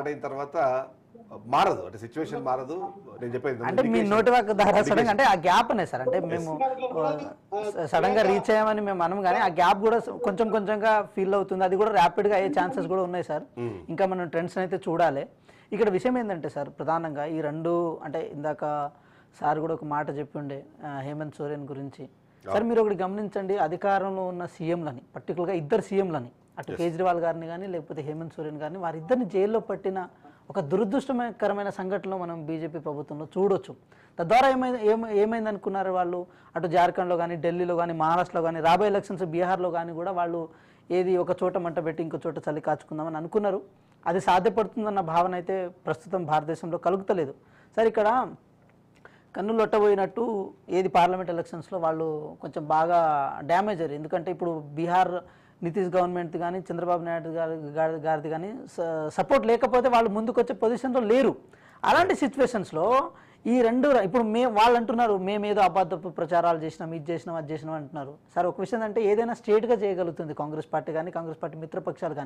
అయిన తర్వాత మారదు, అంటే సిచ్యువేషన్ మారదు. నేను చెప్పేది అంటే మీ నోటి వాక్ ద్వారా సడన్ అంటే ఆ గ్యాప్ అనే సార్, అంటే మేము సడన్ గా రీచ్ అయ్యామని మేము అనం, కానీ ఆ గ్యాప్ కూడా కొంచెం కొంచెంగా ఫీల్ అవుతుంది. అది కూడా ర్యాపిడ్ గా అయ్యే ఛాన్సెస్ కూడా ఉన్నాయి సార్. ఇంకా మనం ట్రెండ్స్ అయితే చూడాలి. ఇక్కడ విషయం ఏంటంటే సార్, ప్రధానంగా ఈ రెండు, అంటే ఇందాక సార్ కూడా ఒక మాట చెప్పిండే హేమంత్ సోరెన్ గురించి. సార్ మీరు ఒకటి గమనించండి, అధికారంలో ఉన్న సీఎంలని, పర్టికులర్గా ఇద్దరు సీఎంలని, అటు కేజ్రీవాల్ గారిని కానీ లేకపోతే హేమంత్ సోరెన్ గారిని, వారిద్దరిని జైల్లో పట్టిన ఒక దురదృష్టకరమైన సంఘటనలో మనం బీజేపీ ప్రభుత్వంలో చూడొచ్చు. తద్వారా ఏమైంది అనుకున్నారు వాళ్ళు, అటు జార్ఖండ్లో కానీ, ఢిల్లీలో కానీ, మహారాష్ట్రలో కానీ, రాబోయే ఎలక్షన్స్ బీహార్లో కానీ కూడా వాళ్ళు ఏది ఒక చోట మంట పెట్టి ఇంకో చోట చలి కాచుకుందామని అనుకున్నారు. అది సాధ్యపడుతుందన్న భావన అయితే ప్రస్తుతం భారతదేశంలో కలుగుతలేదు. సార్ ఇక్కడ కన్నులు లొట్టబోయినట్టు ఏది పార్లమెంట్ ఎలక్షన్స్లో వాళ్ళు కొంచెం బాగా డ్యామేజ్ అయ్యారు. ఎందుకంటే ఇప్పుడు బీహార్ నితీష్ గవర్నమెంట్ కానీ చంద్రబాబు నాయుడు గారిది కానీ సపోర్ట్ లేకపోతే వాళ్ళు ముందుకు వచ్చే పొజిషన్లో లేరు. అలాంటి సిచ్యువేషన్స్లో ఈ రెండు ఇప్పుడు వాళ్ళు అంటున్నారు మేమేదో అబద్ధపు ప్రచారాలు చేసినాం, ఇది చేసినాం, అది చేసినాం అంటున్నారు. సార్ ఒక విషయం అంటే ఏదైనా స్టేట్గా చేయగలుగుతుంది కాంగ్రెస్ పార్టీ కానీ, కాంగ్రెస్ పార్టీ మిత్రపక్షాలు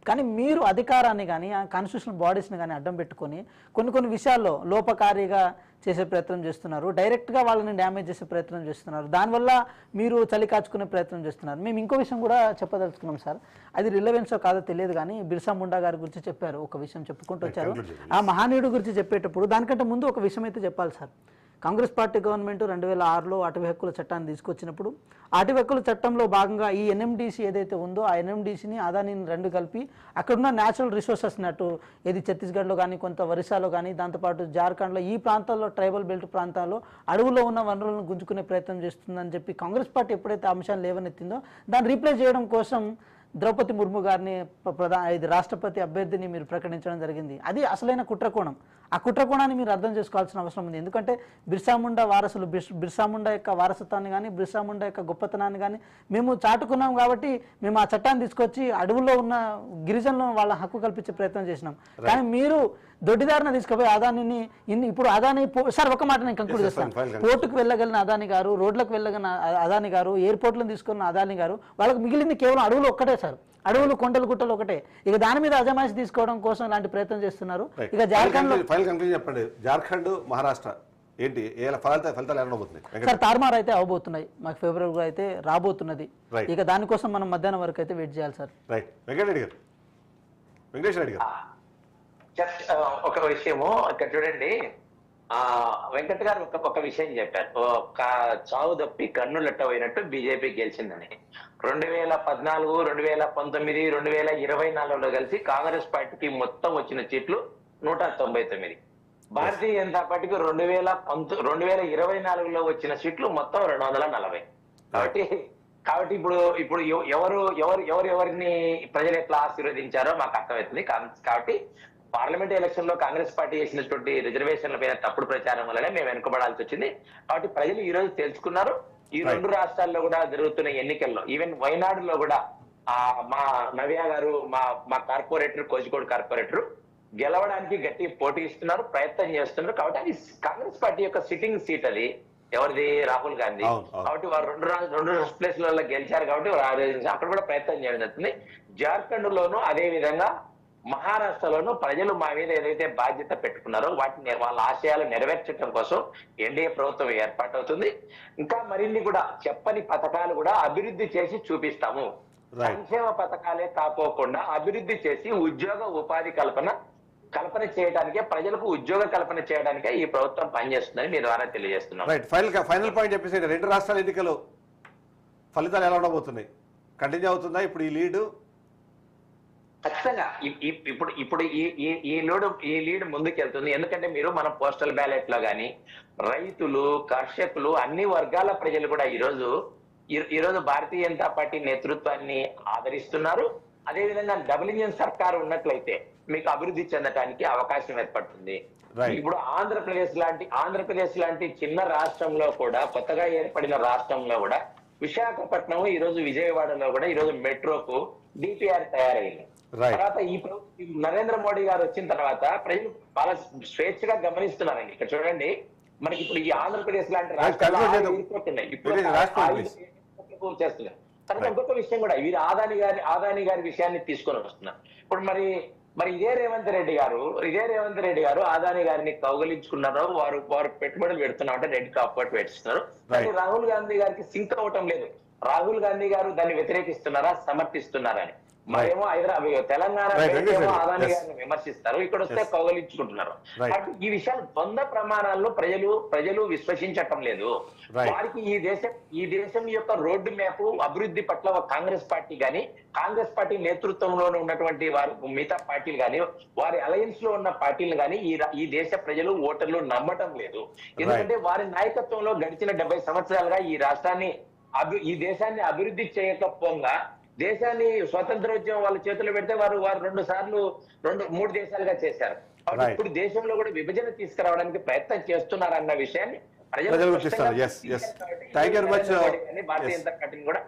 కానీ మీరు అధికారాన్ని కానీ ఆ కాన్స్టిట్యూషనల్ బాడీస్ని కానీ అడ్డం పెట్టుకొని కొన్ని విషయాల్లో లోపకారీగా చేసే ప్రయత్నం చేస్తున్నారు, డైరెక్ట్గా వాళ్ళని డ్యామేజ్ చేసే ప్రయత్నం చేస్తున్నారు. దానివల్ల మీరు చలి కాచుకునే ప్రయత్నం చేస్తున్నారు. మేము ఇంకో విషయం కూడా చెప్పదలుచుకున్నాం సార్, అది రిలవెన్సో కాదో తెలియదు కానీ బిర్సా ముండా గారి గురించి చెప్పారు, ఒక విషయం చెప్పుకుంటూ వచ్చారు. ఆ మహానీయుడు గురించి చెప్పేటప్పుడు దానికంటే ముందు ఒక విషయం అయితే చెప్పాలి సార్. కాంగ్రెస్ పార్టీ గవర్నమెంట్ 2006లో అటవీ హక్కుల చట్టాన్ని తీసుకొచ్చినప్పుడు అటవీ హక్కుల చట్టంలో భాగంగా ఈ ఎన్ఎండిసి ఏదైతే ఉందో ఆ ఎన్ఎండిసిని అదానీని రెండు కలిపి అక్కడున్న న్యాచురల్ రిసోర్సెస్ని అటు ఏది ఛత్తీస్గఢ్లో కానీ, కొంత ఒరిస్సాలో కానీ, దాంతోపాటు జార్ఖండ్లో ఈ ప్రాంతాల్లో ట్రైబల్ బెల్ట్ ప్రాంతాల్లో అడవుల్లో ఉన్న వనరులను గుంజుకునే ప్రయత్నం చేస్తుందని చెప్పి కాంగ్రెస్ పార్టీ ఎప్పుడైతే అంశాన్ని లేవనెత్తిందో దాన్ని రీప్లేస్ చేయడం కోసం ద్రౌపది ముర్ము గారిని ఇది రాష్ట్రపతి అభ్యర్థిని మీరు ప్రకటించడం జరిగింది. అది అసలైన కుట్రకోణం. ఆ కుట్రకోణాన్ని మీరు అర్థం చేసుకోవాల్సిన అవసరం ఉంది. ఎందుకంటే బిర్సా ముండా వారసులు, బిర్సా ముండా యొక్క వారసత్వాన్ని కానీ, బిర్సా ముండా యొక్క గొప్పతనాన్ని కానీ మేము చాటుకున్నాం కాబట్టి మేము ఆ చట్టాన్ని తీసుకొచ్చి అడవుల్లో ఉన్న గిరిజనులను వాళ్ళ హక్కు కల్పించే ప్రయత్నం చేసినాం. కానీ మీరు దొడ్డిదారిన తీసుకుపోయి అదానిని ఇప్పుడు అదాని సార్ ఒక మాట నేను కంక్లూడ్ చేస్తాను. పోర్టుకు వెళ్ళగలిగిన అదాని గారు, రోడ్లకు వెళ్ళగలిగిన అదాని గారు, ఎయిర్పోర్ట్లను తీసుకున్న అదాని గారు, వాళ్ళకి మిగిలింది కేవలం అడవులు ఒక్కటే సార్. అడవులు, కొండలు, గుట్టలు ఒకటే. ఇక దాని మీద అజమాయిషి తీసుకోవడం కోసం ఇలాంటి ప్రయత్నం చేస్తున్నారు. ఇక జార్ఖండ్ చెప్పండి, జార్ఖండ్, మహారాష్ట్ర ఏంటి ఫలితాలు ఏమవుతున్నాయి సార్? తారుమారు అయితే అవబోతున్నాయి, మాకు ఫిబ్రవరిలో అయితే రాబోతున్నది. ఇక దానికోసం మనం మధ్యాహ్నం వరకు అయితే వెయిట్ చేయాలి సార్. రైట్. వెంకటరెడ్డి గారు జస్ట్ ఒక విషయము ఇక్కడ చూడండి, వెంకట్ గారు ఒక విషయం చెప్పారు, ఒక చావు తప్పి కన్నులట్ట పోయినట్టు బీజేపీ గెలిచిందని. 2014, 2019, 2024లో కలిసి కాంగ్రెస్ పార్టీకి మొత్తం వచ్చిన సీట్లు 199. భారతీయ జనతా పార్టీకి 2024లో వచ్చిన సీట్లు మొత్తం 240. కాబట్టి ఇప్పుడు ఎవరిని ప్రజలు ఎట్లా ఆశీర్వదించారో మాకు అర్థమవుతుంది. కాబట్టి పార్లమెంట్ ఎలక్షన్ లో కాంగ్రెస్ పార్టీ చేసినటువంటి రిజర్వేషన్ల పైన తప్పుడు ప్రచారం వల్లనే మేము వెనుకబడాల్సి వచ్చింది. కాబట్టి ప్రజలు ఈ రోజు తెలుసుకున్నారు. ఈ రెండు రాష్ట్రాల్లో కూడా జరుగుతున్న ఎన్నికల్లో, ఈవెన్ వైనాడులో కూడా మా నవ్య గారు, మా కార్పొరేటర్, కోజికోడ్ కార్పొరేటర్ గెలవడానికి గట్టి పోటీ ఇస్తున్నారు, ప్రయత్నం చేస్తున్నారు. కాబట్టి అది కాంగ్రెస్ పార్టీ యొక్క సిట్టింగ్ సీట్, అది ఎవరిది? రాహుల్ గాంధీ. కాబట్టి వారు రెండు ప్లేస్లలో గెలిచారు కాబట్టి అక్కడ కూడా ప్రయత్నం చేయడం జరుగుతుంది. జార్ఖండ్ లోను అదే విధంగా మహారాష్ట్రలోనూ ప్రజలు మా మీద ఏదైతే బాధ్యత పెట్టుకున్నారో వాటిని వాళ్ళ ఆశయాలు నెరవేర్చడం కోసం ఎన్డీఏ ప్రభుత్వం ఏర్పాటవుతుంది. ఇంకా మరిన్ని కూడా చెప్పని పథకాలు కూడా అభివృద్ధి చేసి చూపిస్తాము. సంక్షేమ పథకాలే కాపోకుండా అభివృద్ధి చేసి ఉద్యోగ ఉపాధి కల్పన చేయడానికే, ప్రజలకు ఉద్యోగ కల్పన చేయడానికే ఈ ప్రభుత్వం పనిచేస్తుందని మీ ద్వారా తెలియజేస్తున్నాం. ఫైనల్ పాయింట్ చెప్పేసి, రెండు రాష్ట్రాల ఎన్నికలు ఫలితాలు ఎలా ఉండబోతున్నాయి? కంటిన్యూ అవుతుందా ఇప్పుడు ఈ లీడ్? ఖచ్చితంగా ఇప్పుడు ఈ లీడ్ ముందుకెళ్తుంది. ఎందుకంటే మీరు మన పోస్టల్ బ్యాలెట్ లో గాని, రైతులు, కర్షకులు, అన్ని వర్గాల ప్రజలు కూడా ఈ రోజు భారతీయ జనతా పార్టీ నేతృత్వాన్ని ఆదరిస్తున్నారు. అదేవిధంగా డబుల్ ఇంజిన్ సర్కారు ఉన్నట్లయితే మీకు అభివృద్ధి చెందడానికి అవకాశం ఏర్పడుతుంది. ఇప్పుడు ఆంధ్రప్రదేశ్ లాంటి చిన్న రాష్ట్రంలో కూడా, కొత్తగా ఏర్పడిన రాష్ట్రంలో కూడా, విశాఖపట్నం, ఈ రోజు విజయవాడలో కూడా ఈ రోజు మెట్రోకు డిపిఆర్ తయారైంది. తర్వాత ఈ నరేంద్ర మోడీ గారు వచ్చిన తర్వాత ప్రజలు చాలా స్వేచ్ఛగా గమనిస్తున్నారండి. ఇక్కడ చూడండి, మనకి ఇప్పుడు ఈ ఆంధ్రప్రదేశ్ లాంటి రాష్ట్రాలు చేస్తున్నారు. తర్వాత ఇంకొక విషయం కూడా, వీరు ఆదాని గారి విషయాన్ని తీసుకొని వస్తున్నారు. ఇప్పుడు మరి మరి ఇదే రేవంత్ రెడ్డి గారు ఆదాని గారిని కౌగలించుకున్నారు, వారు పెట్టుబడులు పెడుతున్నారు అంటే రెడ్ కాపర్ట్ పెట్టిస్తున్నారు. కానీ రాహుల్ గాంధీ గారికి సింక్ అవటం లేదు. రాహుల్ గాంధీ గారు దాన్ని వ్యతిరేకిస్తున్నారా, సమర్థిస్తున్నారని. మరేమో తెలంగాణ ఏమో ఆదాని గారిని విమర్శిస్తారు, ఇక్కడ వస్తే కౌగలించుకుంటున్నారు. ఈ విషయాలు ద్వంద్వ ప్రమాణాల్లో ప్రజలు విశ్వసించటం లేదు. వారికి ఈ దేశం యొక్క రోడ్డు మ్యాప్ అభివృద్ధి పట్ల కాంగ్రెస్ పార్టీ గాని, కాంగ్రెస్ పార్టీ నేతృత్వంలో ఉన్నటువంటి వారు మిగతా పార్టీలు గాని, వారి అలయన్స్ లో ఉన్న పార్టీలు గాని ఈ దేశ ప్రజలు ఓటర్లు నమ్మటం లేదు. ఎందుకంటే వారి నాయకత్వంలో గడిచిన 70 సంవత్సరాలుగా ఈ దేశాన్ని అభివృద్ధి చేయకపోగా దేశాన్ని స్వతంత్రోద్యమం వాళ్ళ చేతుల్లో పెడితే వారు 3 దేశాలుగా చేశారు. ఇప్పుడు దేశంలో కూడా విభజన తీసుకురావడానికి ప్రయత్నం చేస్తున్నారన్న విషయాన్ని ప్రజలు గుర్తిస్తారు. Thank you very much Bharatiya Janata పార్టీని కూడా.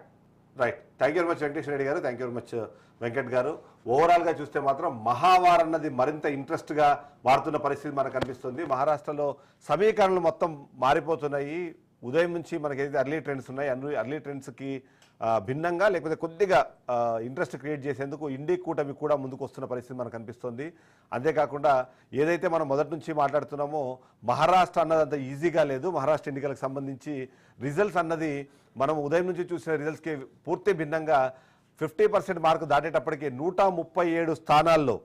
Right, thank you very much Venkateswara Reddy గారు, thank you very much Venkat గారు. ఓవరాల్ గా చూస్తే మాత్రం మహావార్ అన్నది మరింత ఇంట్రెస్ట్ గా మారుతున్న పరిస్థితి మనకు కనిపిస్తుంది. మహారాష్ట్రలో సమీకరణలు మొత్తం మారిపోతున్నాయి. ఉదయం నుంచి మనకి ఏదైతే అర్లీ ట్రెండ్స్ ఉన్నాయి, అర్లీ ట్రెండ్స్కి భిన్నంగా లేకపోతే కొద్దిగా ఇంట్రెస్ట్ క్రియేట్ చేసేందుకు ఇండి కూటమి కూడా ముందుకు వస్తున్న పరిస్థితి మనకు కనిపిస్తుంది. అంతేకాకుండా ఏదైతే మనం మొదటి నుంచి మాట్లాడుతున్నామో మహారాష్ట్ర అన్నది అంత ఈజీగా లేదు. మహారాష్ట్ర ఎన్నికలకు సంబంధించి రిజల్ట్స్ అన్నది మనం ఉదయం నుంచి చూసిన రిజల్ట్స్కి పూర్తి భిన్నంగా 50% మార్కు దాటేటప్పటికీ 137 స్థానాల్లో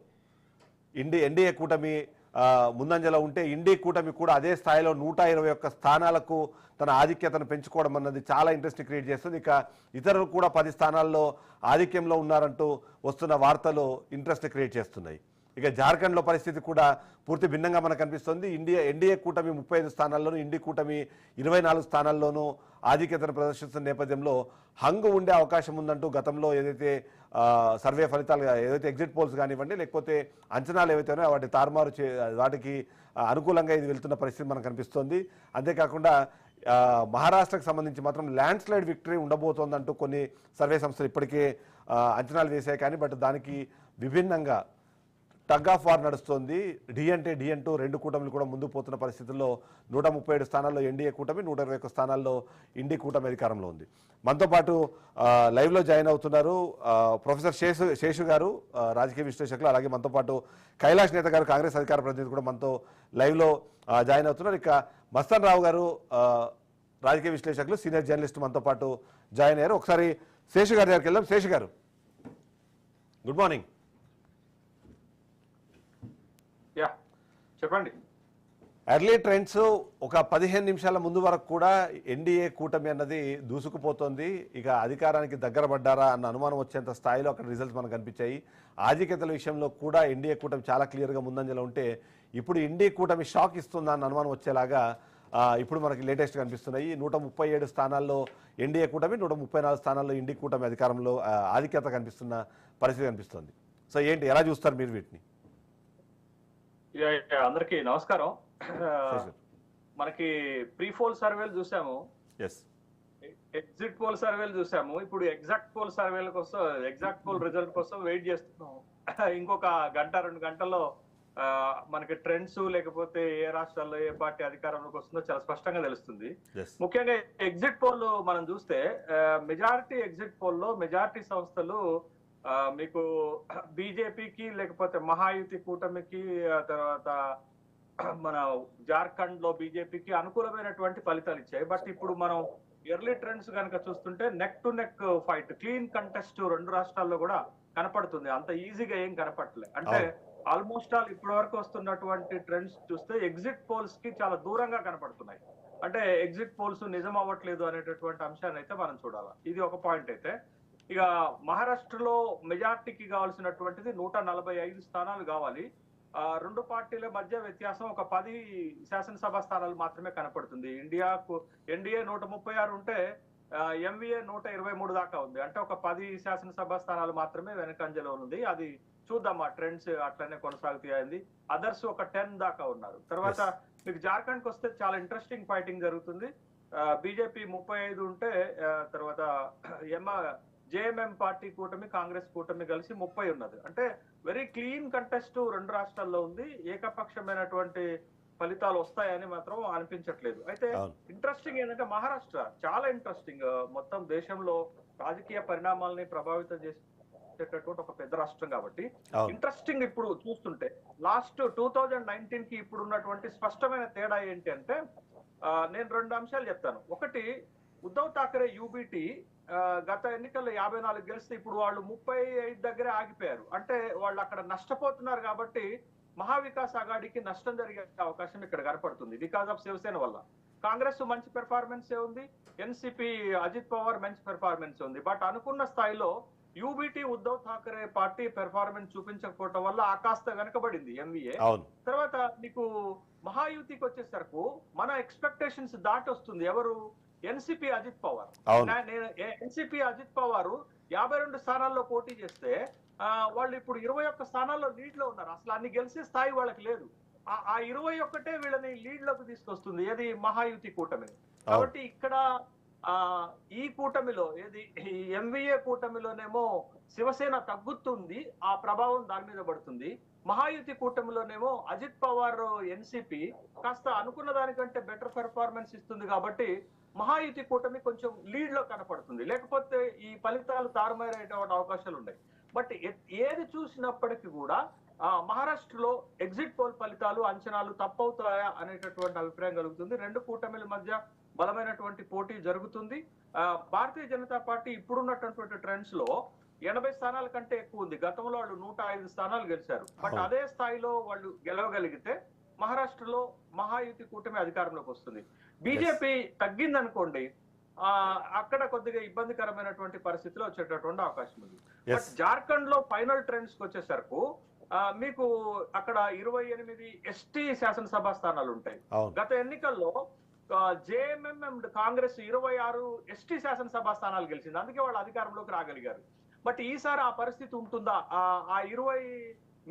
ఎన్డీఏ కూటమి ముందంజలో ఉంటే ఇండి కూటమి కూడా అదే స్థాయిలో 121 స్థానాలకు తన ఆధిక్యతను పెంచుకోవడం అన్నది చాలా ఇంట్రెస్ట్ క్రియేట్ చేస్తుంది. ఇక ఇతరులు కూడా 10 స్థానాల్లో ఆధిక్యంలో ఉన్నారంటూ వస్తున్న వార్తలు ఇంట్రెస్ట్ క్రియేట్ చేస్తున్నాయి. ఇక జార్ఖండ్లో పరిస్థితి కూడా పూర్తి భిన్నంగా మనకు కనిపిస్తుంది. ఎన్డీఏ కూటమి 35 స్థానాల్లోనూ, ఇండి కూటమి 24 స్థానాల్లోనూ ఆధిక్యతను ప్రదర్శిస్తున్న నేపథ్యంలో హంగు ఉండే అవకాశం ఉందంటూ గతంలో ఏదైతే సర్వే ఫలితాలు, ఏదైతే ఎగ్జిట్ పోల్స్ కానివ్వండి లేకపోతే అంచనాలు ఏవైతే ఉన్నాయో వాటికి అనుకూలంగా ఇది వెళ్తున్న పరిస్థితి మనకు కనిపిస్తోంది. అంతేకాకుండా మహారాష్ట్రకు సంబంధించి మాత్రం ల్యాండ్ స్లైడ్ విక్టరీ ఉండబోతోందంటూ కొన్ని సర్వే సంస్థలు ఇప్పటికే అంచనాలు వేశాయి. కానీ బట్ దానికి విభిన్నంగా టగ్ ఆఫ్ వార్ నడుస్తోంది. డి అంటూ 2 కూటమిలు కూడా ముందుకు పోతున్న పరిస్థితుల్లో 137 స్థానాల్లో ఎన్డీఏ కూటమి, 121 స్థానాల్లో ఇండి కూటమి అధికారంలో ఉంది. మనతో పాటు లైవ్లో జాయిన్ అవుతున్నారు ప్రొఫెసర్ శేషు గారు, రాజకీయ విశ్లేషకులు. అలాగే మనతో పాటు కైలాష్ నేత గారు, కాంగ్రెస్ అధికార ప్రతినిధి కూడా మనతో లైవ్లో జాయిన్ అవుతున్నారు. ఇక మస్తాన్ రావు గారు, రాజకీయ విశ్లేషకులు, సీనియర్ జర్నలిస్ట్ మనతో పాటు జాయిన్ అయ్యారు. ఒకసారి శేషు గారి దగ్గరికి వెళ్దాం. శేషు గారు, గుడ్ మార్నింగ్. చెప్పండి. ఎర్లీ ట్రెండ్స్ ఒక 15 నిమిషాల ముందు వరకు కూడా ఎన్డీఏ కూటమి అన్నది దూసుకుపోతోంది. ఇక అధికారానికి దగ్గర పడ్డారా అన్న అనుమానం వచ్చేంత స్థాయిలో అక్కడ రిజల్ట్స్ మనకు కనిపించాయి. ఆధిక్యతల విషయంలో కూడా ఎన్డీఏ కూటమి చాలా క్లియర్గా ముందంజలో ఉంటే ఇప్పుడు ఎన్డీఏ కూటమి షాక్ ఇస్తుందా అన్న అనుమానం వచ్చేలాగా ఇప్పుడు మనకి లేటెస్ట్ కనిపిస్తున్నాయి. 137 స్థానాల్లో ఎన్డీఏ కూటమి, 134 స్థానాల్లో ఇండి కూటమి అధికారంలో ఆధిక్యత కనిపిస్తున్న పరిస్థితి కనిపిస్తుంది. సో ఏంటి, ఎలా చూస్తారు మీరు వీటిని? అందరికీ నమస్కారం. మనకి ప్రీ పోల్ సర్వేలు చూసాము, ఎగ్జిట్ పోల్ సర్వేలు చూసాము. ఇప్పుడు ఎగ్జాక్ట్ పోల్ సర్వేల కోసం, ఎగ్జాక్ట్ పోల్ రిజల్ట్ కోసం వెయిట్ చేస్తున్నాం. ఇంకొక 1-2 గంటల్లో మనకి ట్రెండ్స్ లేకపోతే ఏ రాష్ట్రాల్లో ఏ పార్టీ అధికారంలోకి వస్తుందో చాలా స్పష్టంగా తెలుస్తుంది. ముఖ్యంగా ఎగ్జిట్ పోల్ మనం చూస్తే మెజారిటీ ఎగ్జిట్ పోల్లో మెజారిటీ సంస్థలు మీకు బీజేపీకి లేకపోతే మహాయుతి కూటమికి, తర్వాత మన జార్ఖండ్ లో బీజేపీకి అనుకూలమైనటువంటి ఫలితాలు ఇచ్చాయి. బట్ ఇప్పుడు మనం ఎర్లీ ట్రెండ్స్ కనుక చూస్తుంటే neck to neck fight, clean contest 2 రాష్ట్రాల్లో కూడా కనపడుతుంది. అంత ఈజీగా ఏం కనపడలే. అంటే ఆల్మోస్ట్ ఆల్ ఇప్పటి వరకు వస్తున్నటువంటి ట్రెండ్స్ చూస్తే ఎగ్జిట్ పోల్స్ కి చాలా దూరంగా కనపడుతున్నాయి. అంటే ఎగ్జిట్ పోల్స్ నిజం అవ్వట్లేదు అనేటటువంటి అంశాన్ని అయితే మనం చూడాలి. ఇది ఒక పాయింట్. అయితే ఇక మహారాష్ట్రలో మెజార్టీకి కావాల్సినటువంటిది 145 స్థానాలు కావాలి. 2 పార్టీల మధ్య వ్యత్యాసం ఒక 10 శాసనసభ స్థానాలు మాత్రమే కనపడుతుంది. ఎన్డీఏ 136 ఉంటే ఎంవీఏ 123 దాకా ఉంది. అంటే ఒక 10 శాసనసభ స్థానాలు మాత్రమే వెనకంజలో ఉంది. అది చూద్దాం, ఆ ట్రెండ్స్ అట్లనే కొనసాగుతాయి. అదర్స్ ఒక 10 దాకా ఉన్నారు. తర్వాత మీకు జార్ఖండ్కి వస్తే చాలా ఇంట్రెస్టింగ్ ఫైటింగ్ జరుగుతుంది. బీజేపీ 35 ఉంటే తర్వాత జేఎంఎం పార్టీ కూటమి, కాంగ్రెస్ కూటమి కలిసి 30 ఉన్నది. అంటే వెరీ క్లీన్ కంటెస్ట్ 2 రాష్ట్రాల్లో ఉంది. ఏకపక్షమైనటువంటి ఫలితాలు వస్తాయని మాత్రం అనిపించట్లేదు. అయితే ఇంట్రెస్టింగ్ ఏంటంటే మహారాష్ట్ర చాలా ఇంట్రెస్టింగ్, మొత్తం దేశంలో రాజకీయ పరిణామాలని ప్రభావితం చేసి వచ్చేటటువంటి ఒక పెద్ద రాష్ట్రం కాబట్టి అవును. ఇంట్రెస్టింగ్ ఇప్పుడు చూస్తుంటే లాస్ట్ 2019 కి ఇప్పుడు ఉన్నటువంటి స్పష్టమైన తేడా ఏంటి అంటే నేను 2 అంశాలు చెప్తాను. ఒకటి, ఉద్ధవ్ ఠాకరే యూబీటీ గత ఎన్నికల్లో 54 గెలిస్తే ఇప్పుడు వాళ్ళు 35 దగ్గరే ఆగిపోయారు. అంటే వాళ్ళు అక్కడ నష్టపోతున్నారు కాబట్టి మహావికాస్ అఘాడీకి నష్టం జరిగే అవకాశం ఇక్కడ కనపడుతుంది బికాస్ ఆఫ్ శివసేన వల్ల. కాంగ్రెస్ మంచి పెర్ఫార్మెన్స్ ఉంది, ఎన్సిపి అజిత్ పవార్ మంచి పెర్ఫార్మెన్స్ ఉంది. బట్ అనుకున్న స్థాయిలో UBT Uddhav Thackeray party performance చూపించకపోవడం వల్ల ఆకాస్త వెనకబడింది ఎంవీఏ. తర్వాత మీకు మహాయుతికి వచ్చేసరికి మన ఎక్స్పెక్టేషన్స్ దాటి వస్తుంది. ఎవరు? ఎన్సిపి అజిత్ పవార్. ఎన్సిపి అజిత్ పవార్ 52 స్థానాల్లో పోటీ చేస్తే వాళ్ళు ఇప్పుడు 21 స్థానాల్లో లీడ్ లో ఉన్నారు. అసలు అన్ని గెలిచే స్థాయి వాళ్ళకి లేదు. ఆ 21 వీళ్ళని లీడ్ లోకి తీసుకొస్తుంది, ఏది మహాయుతి కూటమి. కాబట్టి ఇక్కడ ఈ కూటమిలో ఏది ఈ ఎంవీఏ కూటమిలోనేమో శివసేన తగ్గుతుంది, ఆ ప్రభావం దాని మీద పడుతుంది. మహాయుతి కూటమిలోనేమో అజిత్ పవార్ ఎన్సిపి కాస్త అనుకున్న దానికంటే బెటర్ పెర్ఫార్మెన్స్ ఇస్తుంది కాబట్టి మహాయుతి కూటమి కొంచెం లీడ్ లో కనపడుతుంది. లేకపోతే ఈ ఫలితాలు తారుమారయ్యేటువంటి అవకాశాలు ఉన్నాయి. బట్ ఏది చూసినప్పటికీ కూడా మహారాష్ట్రలో ఎగ్జిట్ పోల్ ఫలితాలు అంచనాలు తప్పవుతాయా అనేటటువంటి అభిప్రాయం కలుగుతుంది. 2 కూటమిల మధ్య బలమైనటువంటి పోటీ జరుగుతుంది. భారతీయ జనతా పార్టీ ఇప్పుడున్నటువంటి ట్రెండ్స్ లో 80 స్థానాల కంటే ఎక్కువ ఉంది. గతంలో వాళ్ళు 105 స్థానాలు గెలిచారు. బట్ అదే స్థాయిలో వాళ్ళు గెలవగలిగితే మహారాష్ట్రలో మహాయుతి కూటమి అధికారంలోకి వస్తుంది. బీజేపీ తగ్గిందనుకోండి, అక్కడ కొద్దిగా ఇబ్బందికరమైనటువంటి పరిస్థితిలో వచ్చేటటువంటి అవకాశం ఉంది. బట్ జార్ఖండ్ లో ఫైనల్ ట్రెండ్స్ కి వచ్చేసరికి మీకు అక్కడ 28 ఎస్టీ శాసనసభ స్థానాలు ఉంటాయి. గత ఎన్నికల్లో జేఎంఎం అండ్ కాంగ్రెస్ 26 ఎస్టీ శాసనసభ స్థానాలు గెలిచింది. అందుకే వాళ్ళు అధికారంలోకి రాగలిగారు. బట్ ఈసారి ఆ పరిస్థితి ఉంటుందా? ఆ 20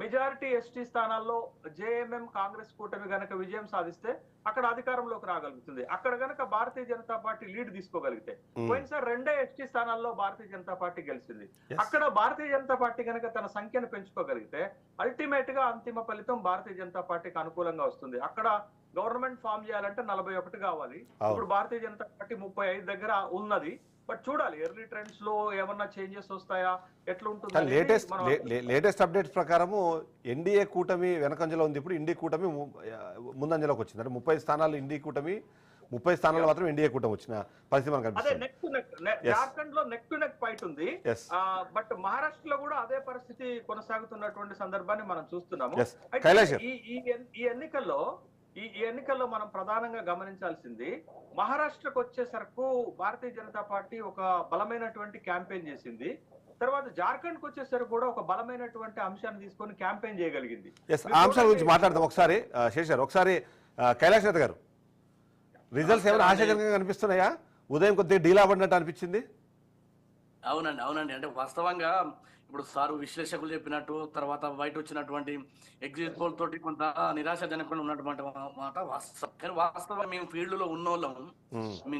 మెజారిటీ ఎస్టీ స్థానాల్లో జేఎంఎం కాంగ్రెస్ కూటమి గనక విజయం సాధిస్తే అక్కడ అధికారంలోకి రాగలుగుతుంది. అక్కడ గనక భారతీయ జనతా పార్టీ లీడ్ తీసుకోగలిగితే, పోయినసారి 2 ఎస్టీ స్థానాల్లో భారతీయ జనతా పార్టీ గెలిచింది. అక్కడ భారతీయ జనతా పార్టీ గనక తన సంఖ్యను పెంచుకోగలిగితే అల్టిమేట్ గా అంతిమ ఫలితం భారతీయ జనతా పార్టీకి అనుకూలంగా వస్తుంది. అక్కడ గవర్నమెంట్ ఫామ్ చేయాలంటే 41 కావాలి. ఇప్పుడు భారతీయ జనతా పార్టీ 35 దగ్గర ఉన్నది. బట్ చూడాలి ఎర్లీ ట్రెండ్స్ లో ఏమన్నా చేంజెస్ వస్తాయా, ఎట్లా ఉంటుంది. లేటెస్ట్ అప్డేట్స్ ప్రకారము ఎన్డీఏ కూటమి వెనకంజలో ఉంది, ఇప్పుడు ఇండి కూటమి ముందంజలోకి వచ్చింది. అంటే 30 స్థానాలు ఇండి కూటమి, 30 స్థానాలు మాత్రం ఎన్డీఏ కూటమి వచ్చిన పరిస్థితి మనకు కనిపిస్తుంది. జార్ఖండ్ లో నెక్ టు నెక్ ఫైట్ ఉంది. బట్ మహారాష్ట్రలో కూడా అదే పరిస్థితి కొనసాగుతున్నటువంటి సందర్భాన్ని మనం చూస్తున్నాము. ఈ ఎన్నికల్లో మనం ప్రధానంగా గమనించాల్సింది, మహారాష్ట్రకు వచ్చేసరికి భారతీయ జనతా పార్టీ ఒక బలమైనటువంటి క్యాంపెయిన్ చేసింది. తర్వాత జార్ఖండ్ కు వచ్చేసరికి కూడా ఒక బలమైనటువంటి అంశాన్ని తీసుకొని క్యాంపెయిన్ చేయగలిగింది. ఆ అంశాల గురించి మాట్లాడదాం ఒకసారి. శేషర్, ఒకసారి కైలాష్ నాథ్ గారు, రిజల్ట్స్ ఏమైనా ఆశాజనకంగా కనిపిస్తున్నాయా? ఉదయం కొద్దిగా డీలా పడినట్టు అనిపించింది. అవునండి. అంటే వాస్తవంగా ఇప్పుడు సారు విశ్లేషకులు చెప్పినట్టు తర్వాత బయట వచ్చినటువంటి ఎగ్జిట్ పోల్ తోటి కొంత నిరాశాజనకంగా ఉన్నటువంటి మాట వాస్తవం. కానీ వాస్తవంగా మేము ఫీల్డ్ లో ఉన్నోళ్ళం.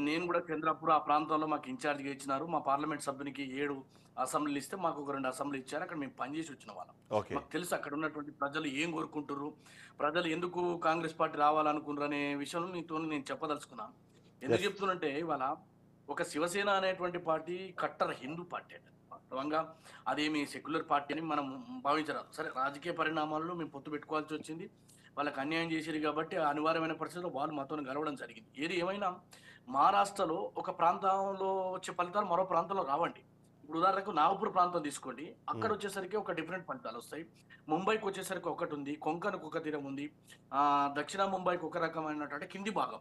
నేను కూడా చంద్రపూర్ ఆ ప్రాంతంలో మాకు ఇన్ఛార్జ్గా ఇచ్చినారు. మా పార్లమెంట్ సభ్యునికి 7 అసెంబ్లీలు ఇస్తే మాకు ఒక 2 అసెంబ్లీ ఇచ్చారు. అక్కడ మేము పనిచేసి వచ్చిన వాళ్ళం. మాకు తెలుసు అక్కడ ఉన్నటువంటి ప్రజలు ఏం కోరుకుంటారు, ప్రజలు ఎందుకు కాంగ్రెస్ పార్టీ రావాలనుకున్నారు అనే విషయం మీతో నేను చెప్పదలుచుకున్నాను. ఎందుకు చెప్తున్నంటే ఇవాళ ఒక శివసేన అనేటువంటి పార్టీ కట్టర్ హిందూ పార్టీ అండి. వాస్తవంగా అదేమి సెక్యులర్ పార్టీ అని మనం భావించరాదు. సరే, రాజకీయ పరిణామాల్లో మేము పొత్తు పెట్టుకోవాల్సి వచ్చింది. వాళ్ళకి అన్యాయం చేసేది కాబట్టి అనివార్యమైన పరిస్థితుల్లో వాళ్ళు మాతో కలవడం జరిగింది. ఏది ఏమైనా మహారాష్ట్రలో ఒక ప్రాంతంలో వచ్చే ఫలితాలు మరో ప్రాంతంలో రావండి. ఇప్పుడు ఉదాహరణకు నాగపూర్ ప్రాంతం తీసుకోండి, అక్కడ వచ్చేసరికి ఒక డిఫరెంట్ ఫలితాలు వస్తాయి. ముంబైకి వచ్చేసరికి ఒకటి ఉంది, కొంకణకు ఒక తీరం ఉంది, దక్షిణ ముంబైకి ఒక రకమైనటువంటి కింది భాగం,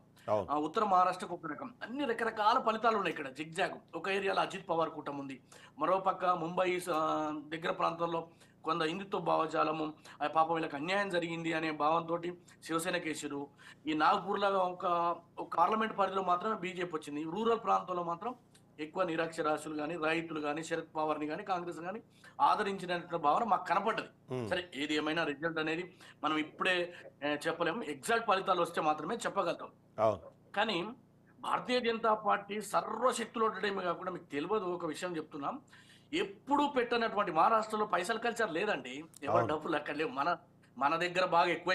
ఉత్తర మహారాష్ట్రకు ఒక రకం, అన్ని రకరకాల ఫలితాలు ఉన్నాయి. ఇక్కడ జిగ్జాగ్ ఒక ఏరియాలో అజిత్ పవార్ కూటమి ఉంది, మరోపక్క ముంబై దగ్గర ప్రాంతంలో కొంత హిందుత్వ భావజాలము, పాపం వీళ్ళకి అన్యాయం జరిగింది అనే భావంతో శివసేన కేసులు. ఈ నాగపూర్లో ఒక పార్లమెంట్ పరిధిలో మాత్రమే బీజేపీ వచ్చింది. రూరల్ ప్రాంతంలో మాత్రం ఎక్కువ నిరక్షరాస్యులు కానీ, రైతులు కానీ, శరద్ పవార్ ని కానీ, కాంగ్రెస్ కానీ ఆదరించినటువంటి భావన మాకు కనపడ్డది. సరే, ఏది ఏమైనా రిజల్ట్ అనేది మనం ఇప్పుడే చెప్పలేము. ఎగ్జాక్ట్ ఫలితాలు వస్తే మాత్రమే చెప్పగలుగుతాం. కానీ భారతీయ జనతా పార్టీ సర్వశక్తులు ఉండడమే కాకుండా మీకు తెలియదు ఒక విషయం చెప్తున్నాం, ఎప్పుడు పెట్టనటువంటి మహారాష్ట్రలో పైసల కల్చర్ లేదండి. ఎవరి డబ్బులు అక్కడ లేవు. మన దగ్గర బాగా ఎక్కువ